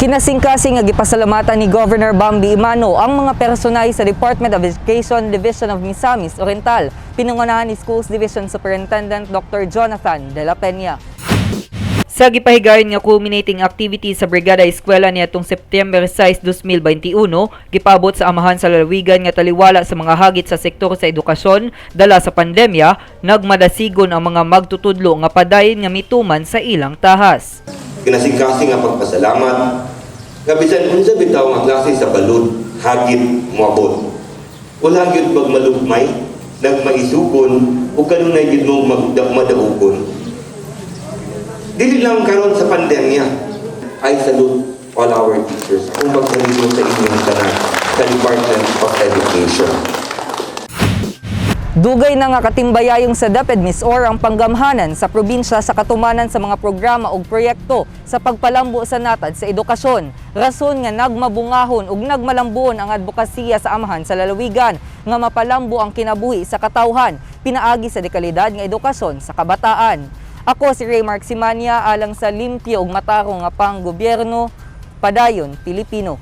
Kinasingkasing nga gipasalamatan ni Governor Bambi Imano ang mga personay sa Department of Education Division of Misamis Oriental, pinangunahan ni Schools Division Superintendent Dr. Jonathan de la Peña. Sa gipahigayon nga culminating activity sa Brigada Eskwela niadtong September 6, 2021, gipabot sa amahan sa lalawigan nga taliwala sa mga hagit sa sektor sa edukasyon dala sa pandemya, nagmadasigon ang mga magtutudlo nga padayon nga mituman sa ilang tahas. Kinasingkasing nga pagpasalamat nga bisan unsa bitaw nga klase sa balud hagit moabot. Wala gyud pagmalugmay, nagmaisukon ug kanunay gyud mo magdaugon. Dili lang karon sa pandemya, I salute all our teachers kung pagsalito sa inyong tanan sa Department of Education. Dugay na nga katimbayayong sa DepEd-MISOR ang panggamhanan sa probinsya sa katumanan sa mga programa ug proyekto sa pagpalambo sa natad sa edukasyon. Rason nga nagmabungahon ug nagmalambuon ang advokasya sa amahan sa lalawigan nga mapalambo ang kinabuhi sa katawhan, pinaagi sa dekalidad nga edukasyon sa kabataan. Ako si Raymark Simania alang sa limpyo ug matarong nga panggobyerno, padayon Pilipino.